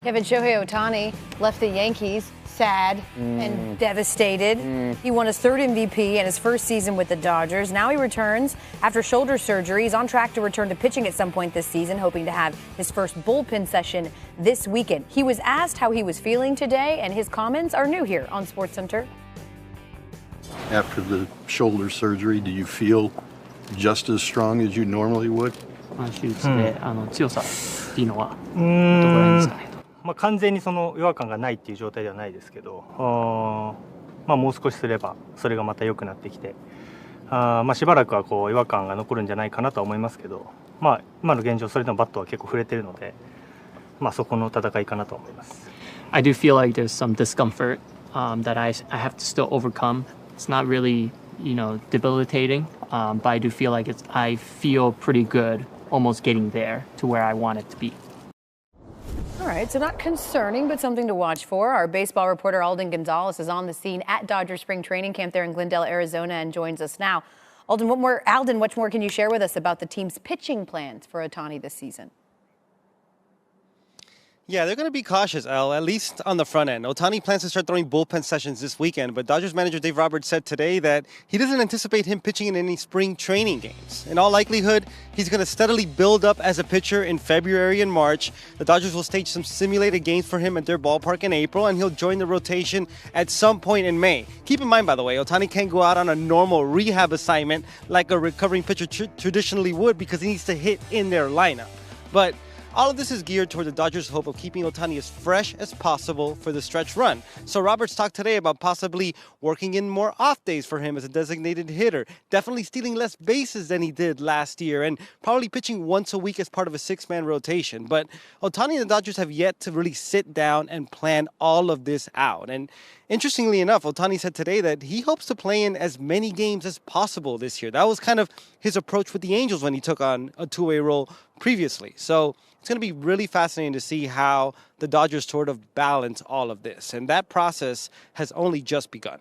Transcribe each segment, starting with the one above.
Kevin Shohei Ohtani left the Yankees sad and devastated. He won his third MVP and his first season with the Dodgers. Now he returns after shoulder surgery. He's on track to return to pitching at some point this season, hoping to have his first bullpen session this weekend. He was asked how he was feeling today, and his comments are new here on SportsCenter. After the shoulder surgery, do you feel just as strong as you normally would? 手術で強さっていうのはどこら辺ですかねと。完全にその違和感がないっていう状態ではないですけど、もう少しすればそれがまた良くなってきて、しばらくはこう違和感が残るんじゃないかなとは思いますけど、今の現状それでもバットは結構触れてるので、そこの戦いかなと思います。I do feel like there's some discomfort that I have to still overcome. It's not really, debilitating, but I do feel like I feel pretty good, almost getting there to where I want it to be. All right, so not concerning, but something to watch for. Our baseball reporter Alden Gonzalez is on the scene at Dodger Spring Training Camp there in Glendale, Arizona, and joins us now. Alden, what more can you share with us about the team's pitching plans for Ohtani this season? Yeah, they're going to be cautious, Elle, at least on the front end. Ohtani plans to start throwing bullpen sessions this weekend, but Dodgers manager Dave Roberts said today that he doesn't anticipate him pitching in any spring training games. In all likelihood, he's going to steadily build up as a pitcher in February and March. The Dodgers will stage some simulated games for him at their ballpark in April, and he'll join the rotation at some point in May. Keep in mind, by the way, Ohtani can't go out on a normal rehab assignment like a recovering pitcher traditionally would because he needs to hit in their lineup. But all of this is geared toward the Dodgers' hope of keeping Ohtani as fresh as possible for the stretch run. So Roberts talked today about possibly working in more off days for him as a designated hitter, definitely stealing less bases than he did last year, and probably pitching once a week as part of a six-man rotation. But Ohtani and the Dodgers have yet to really sit down and plan all of this out. And interestingly enough, Ohtani said today that he hopes to play in as many games as possible this year. That was kind of his approach with the Angels when he took on a two-way role previously. So it's going to be really fascinating to see how the Dodgers sort of balance all of this. And that process has only just begun.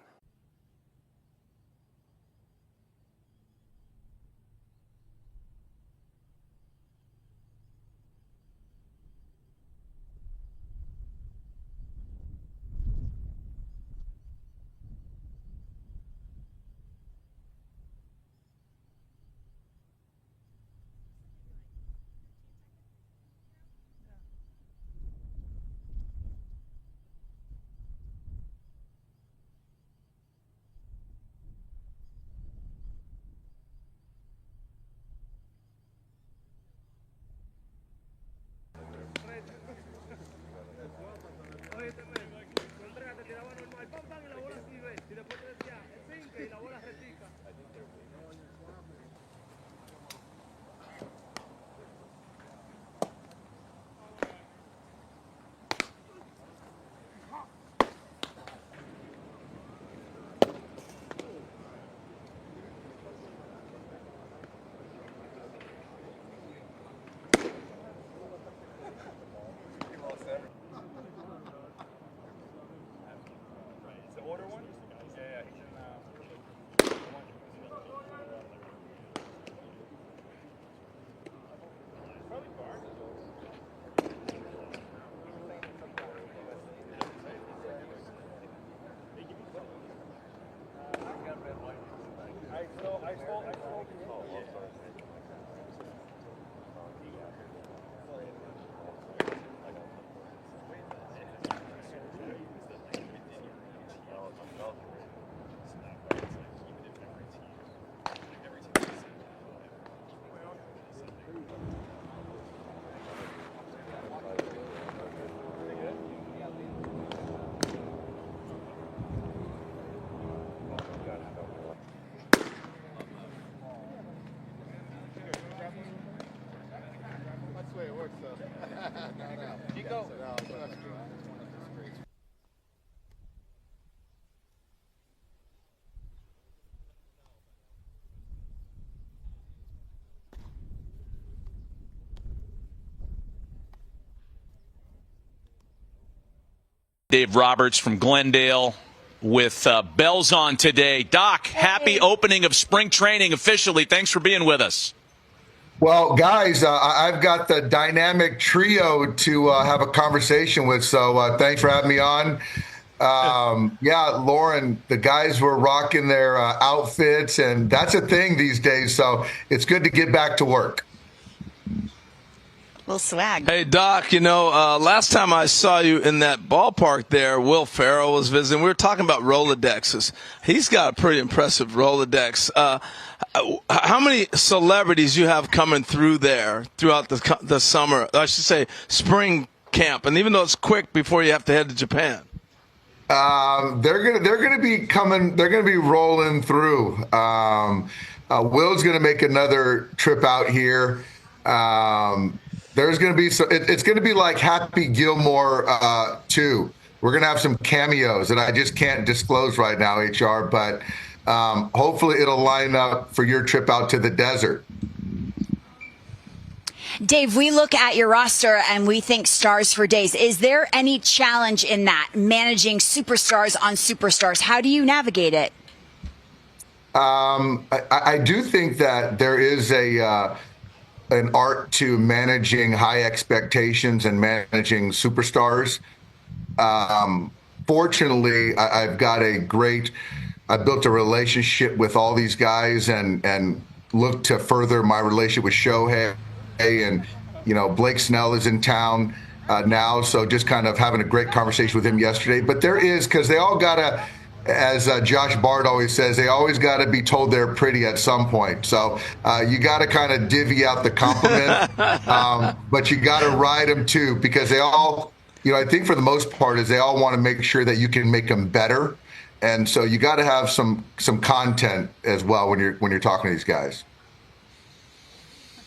Dave Roberts from Glendale with bells on today. Doc, happy opening of spring training officially. Thanks for being with us. Well, guys, I've got the dynamic trio to have a conversation with, so thanks for having me on. Yeah, Lauren, the guys were rocking their outfits, and that's a thing these days, so it's good to get back to work. Little swag. Hey, Doc, last time I saw you in that ballpark there, Will Ferrell was visiting. We were talking about Rolodexes. He's got a pretty impressive Rolodex. How many celebrities you have coming through there throughout the summer, I should say spring camp, and even though it's quick before you have to head to Japan? They're gonna be coming. They're gonna be rolling through. Will's gonna make another trip out here. There's gonna be it's gonna be like Happy Gilmore 2. We're gonna have some cameos that I just can't disclose right now, HR. But hopefully it'll line up for your trip out to the desert. Dave, we look at your roster and we think stars for days. Is there any challenge in that, managing superstars on superstars? How do you navigate it? I do think that there is an art to managing high expectations and managing superstars. Fortunately, I've built a relationship with all these guys and look to further my relationship with Shohei. And, Blake Snell is in town now, so just kind of having a great conversation with him yesterday. But there is, because they all got to, as Josh Bard always says, they always got to be told they're pretty at some point. So you got to kind of divvy out the compliment, but you got to ride them too, because they all, I think for the most part is they all want to make sure that you can make them better. And so you got to have some content as well when you're talking to these guys.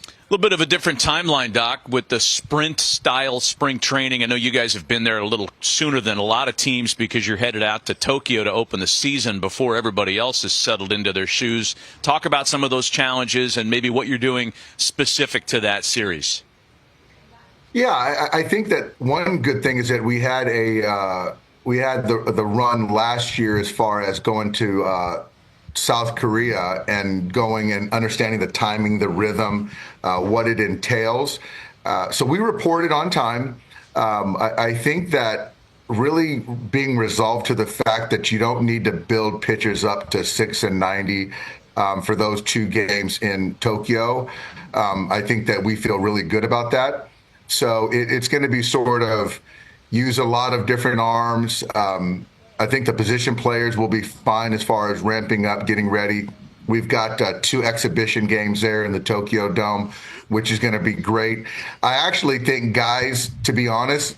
A little bit of a different timeline, Doc, with the sprint-style spring training. I know you guys have been there a little sooner than a lot of teams because you're headed out to Tokyo to open the season before everybody else is settled into their shoes. Talk about some of those challenges and maybe what you're doing specific to that series. Yeah, I think that one good thing is that we had the run last year as far as going to South Korea and going and understanding the timing, the rhythm, what it entails. So we reported on time. I think that really being resolved to the fact that you don't need to build pitchers up to 6 and 90 for those 2 games in Tokyo. I think that we feel really good about that. So it's going to be sort of use a lot of different arms. I think the position players will be fine as far as ramping up, getting ready. We've got 2 exhibition games there in the Tokyo Dome, which is going to be great. I actually think guys, to be honest,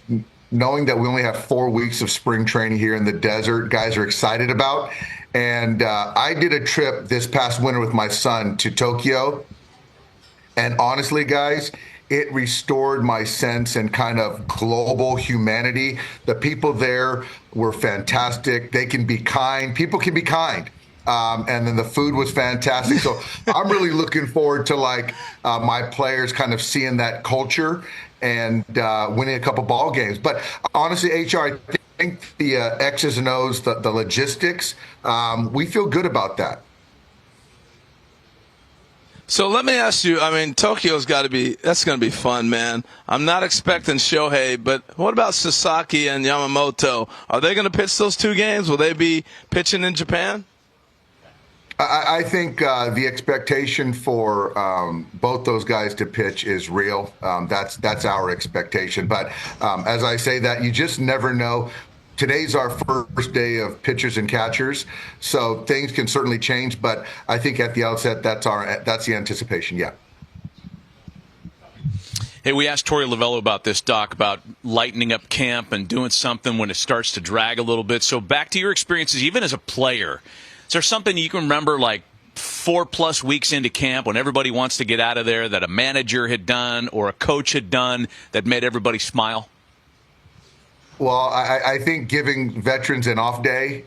knowing that we only have 4 weeks of spring training here in the desert, guys are excited about. And I did a trip this past winter with my son to Tokyo. And honestly, guys, it restored my sense and kind of global humanity. The people there were fantastic. They can be kind. People can be kind. And then the food was fantastic. So I'm really looking forward to my players kind of seeing that culture and winning a couple ball games. But honestly, HR, I think the X's and O's, the logistics, we feel good about that. So let me ask you, Tokyo's that's going to be fun, man. I'm not expecting Shohei, but what about Sasaki and Yamamoto? Are they going to pitch those 2 games? Will they be pitching in Japan? I think the expectation for both those guys to pitch is real. That's our expectation. But as I say that, you just never know. Today's our first day of pitchers and catchers, so things can certainly change. But I think at the outset, that's the anticipation. Yeah. Hey, we asked Torey Lovello about this, Doc, about lightening up camp and doing something when it starts to drag a little bit. So back to your experiences, even as a player, is there something you can remember 4+ weeks into camp when everybody wants to get out of there that a manager had done or a coach had done that made everybody smile? Well, I think giving veterans an off day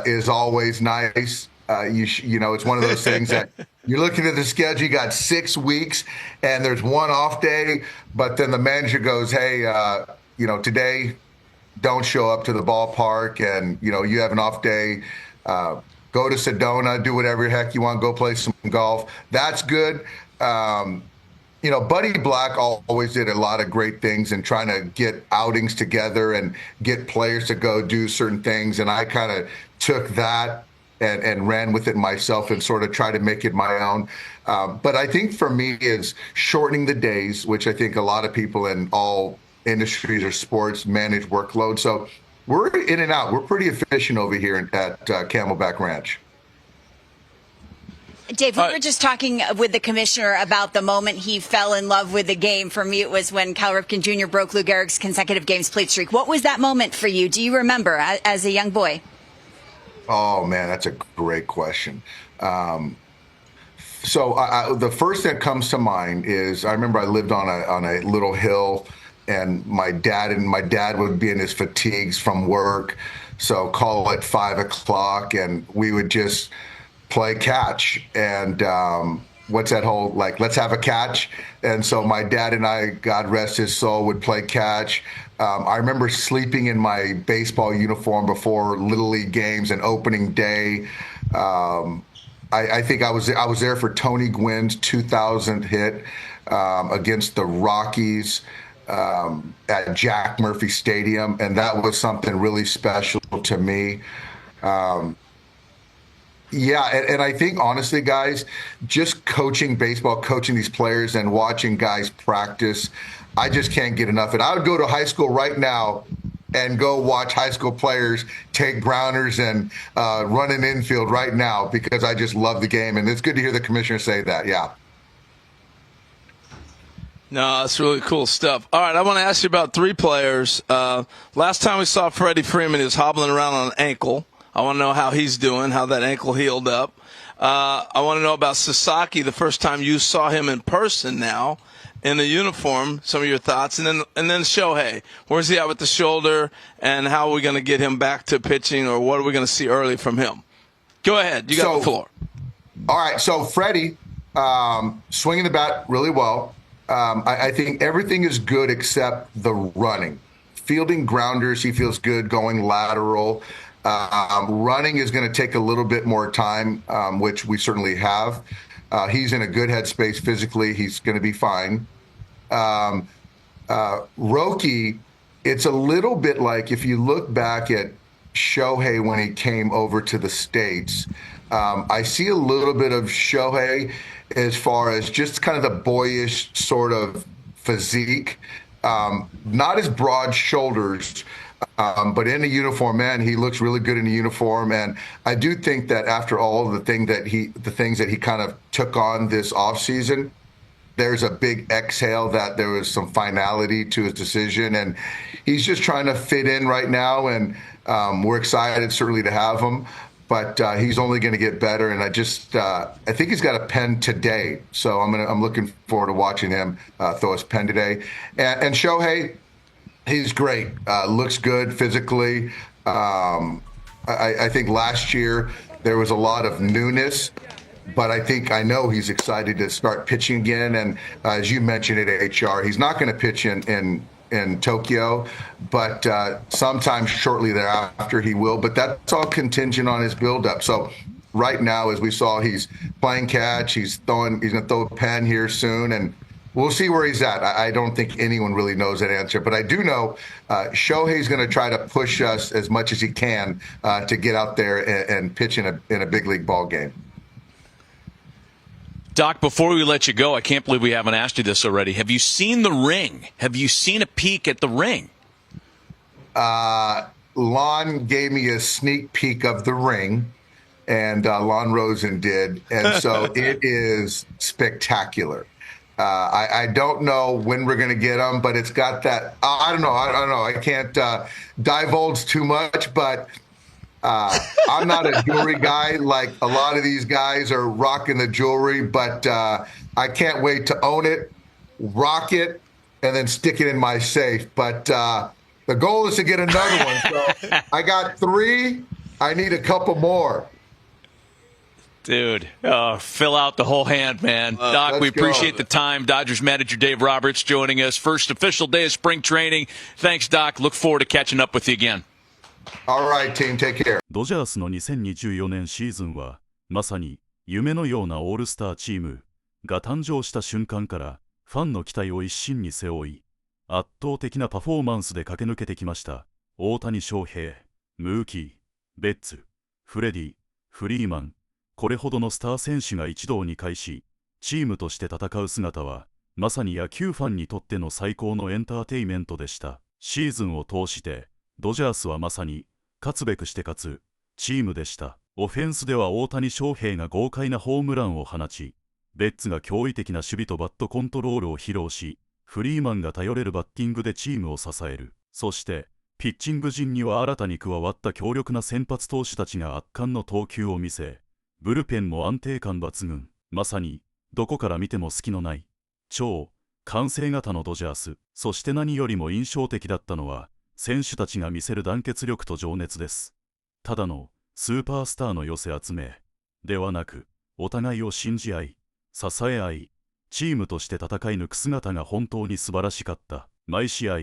is always nice. It's one of those things that you're looking at the schedule, you got 6 weeks and there's one off day, but then the manager goes, hey, today don't show up to the ballpark and, you have an off day. Go to Sedona, do whatever the heck you want, go play some golf. That's good. Buddy Black always did a lot of great things and trying to get outings together and get players to go do certain things. And I kind of took that and ran with it myself and sort of tried to make it my own. But I think for me is shortening the days, which I think a lot of people in all industries or sports manage workload. So we're in and out. We're pretty efficient over here at Camelback Ranch. Dave, we were just talking with the commissioner about the moment he fell in love with the game. For me, it was when Cal Ripken Jr. broke Lou Gehrig's consecutive games played streak. What was that moment for you? Do you remember as a young boy? Oh, man, that's a great question. So the first that comes to mind is I remember I lived on a little hill, and my dad would be in his fatigues from work. So call it 5 o'clock, and we would just play catch. And what's that whole, like, let's have a catch? And so my dad and I, God rest his soul, would play catch. I remember sleeping in my baseball uniform before Little League games and opening day. I think I was there for Tony Gwynn's 2000 hit against the Rockies at Jack Murphy Stadium, and that was something really special to me. Yeah, and I think, honestly, guys, just coaching baseball, coaching these players and watching guys practice, I just can't get enough of it. I would go to high school right now and go watch high school players take grounders and run an infield right now because I just love the game. And it's good to hear the commissioner say that, yeah. No, that's really cool stuff. All right, I want to ask you about 3 players. Last time we saw Freddie Freeman, he was hobbling around on an ankle. I want to know how he's doing, how that ankle healed up. I want to know about Sasaki, the first time you saw him in person now in the uniform, some of your thoughts. And then Shohei, where's he at with the shoulder, and how are we going to get him back to pitching, or what are we going to see early from him? Go ahead. You got the floor. All right, so Freddie, swinging the bat really well. I think everything is good except the running. Fielding grounders, he feels good, going lateral. Running is going to take a little bit more time, which we certainly have. He's in a good headspace physically. He's going to be fine. Roki, it's a little bit like if you look back at Shohei when he came over to the States, I see a little bit of Shohei as far as just kind of the boyish sort of physique, not as broad shoulders, but in a uniform, man, he looks really good in a uniform. And I do think that after all the things that he kind of took on this offseason, there's a big exhale that there was some finality to his decision. And he's just trying to fit in right now. And we're excited certainly to have him. But he's only going to get better. And I think he's got a pen today. So I'm looking forward to watching him throw his pen today. And Shohei, he's great. Looks good physically. I think last year there was a lot of newness, but I know he's excited to start pitching again. And as you mentioned at HR, he's not going to pitch in Tokyo, but sometime shortly thereafter he will. But that's all contingent on his buildup. So right now, as we saw, he's playing catch. He's going to throw a pen here soon, and we'll see where he's at. I don't think anyone really knows that answer, but I do know Shohei's going to try to push us as much as he can to get out there and pitch in a big league ball game. Doc, before we let you go, I can't believe we haven't asked you this already. Have you seen the ring? Have you seen a peek at the ring? Lon gave me a sneak peek of the ring, and Lon Rosen did, and so it is spectacular. I don't know when we're going to get them, but it's got that. I don't know. I can't divulge too much, but I'm not a jewelry guy like a lot of these guys are rocking the jewelry, but I can't wait to own it, rock it, and then stick it in my safe. But the goal is to get another one. So I got 3. I need a couple more. Dude, fill out the whole hand, man. Doc, we appreciate the time. Dodgers manager Dave Roberts joining us. First official day of spring training. Thanks, Doc. Look forward to catching up with you again. All right, team. Take care. ドジャースの2024年シーズンはまさに夢のようなオールスターチームが誕生した瞬間からファンの期待を一身に背負い、圧倒的なパフォーマンスで駆け抜けてきました。大谷翔平、ムーキー、ベッツ、フレディ、フリーマン、これほどのスター選手が一堂に会し、チームとして戦う姿は、まさに野球ファンにとっての最高のエンターテイメントでした。シーズンを通して、ドジャースはまさに、勝つべくして勝つ、チームでした。オフェンスでは大谷翔平が豪快なホームランを放ち、ベッツが驚異的な守備とバットコントロールを披露し、フリーマンが頼れるバッティングでチームを支える。そして、ピッチング陣には新たに加わった強力な先発投手たちが圧巻の投球を見せ、ブルペンも安定感抜群。まさに、どこから見ても隙のない、超完成型のドジャース。そして何よりも印象的だったのは、選手たちが見せる団結力と情熱です。ただのスーパースターの寄せ集めではなく、お互いを信じ合い、支え合い、チームとして戦い抜く姿が本当に素晴らしかった。毎試合、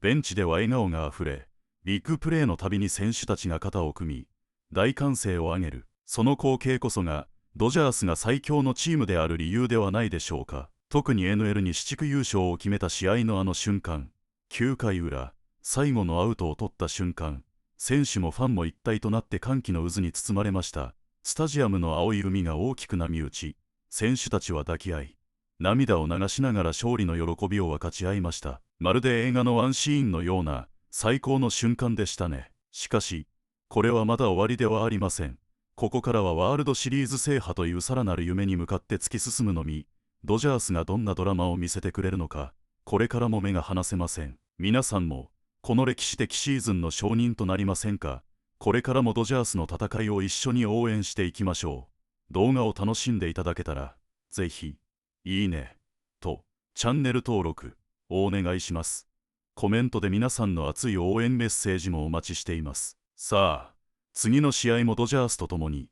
ベンチでは笑顔があふれ、ビッグプレーのたびに選手たちが肩を組み、大歓声を上げる。その光景こそが、ドジャースが最強のチームである理由ではないでしょうか。特に NL 西地区優勝を決めた試合のあの瞬間、9回裏、最後のアウトを取った瞬間、選手もファンも一体となって歓喜の渦に包まれました。スタジアムの青い海が大きく波打ち、選手たちは抱き合い、涙を流しながら勝利の喜びを分かち合いました。まるで映画のワンシーンのような最高の瞬間でしたね。しかし、これはまだ終わりではありません。ここからはワールドシリーズ制覇というさらなる夢に向かって突き進むのみ、ドジャースがどんなドラマを見せてくれるのか、これからも目が離せません。皆さんも、この歴史的シーズンの証人となりませんか。これからもドジャースの戦いを一緒に応援していきましょう。動画を楽しんでいただけたら、ぜひ、いいね、と、チャンネル登録、をお願いします。コメントで皆さんの熱い応援メッセージもお待ちしています。さあ、次の試合もドジャースと共に、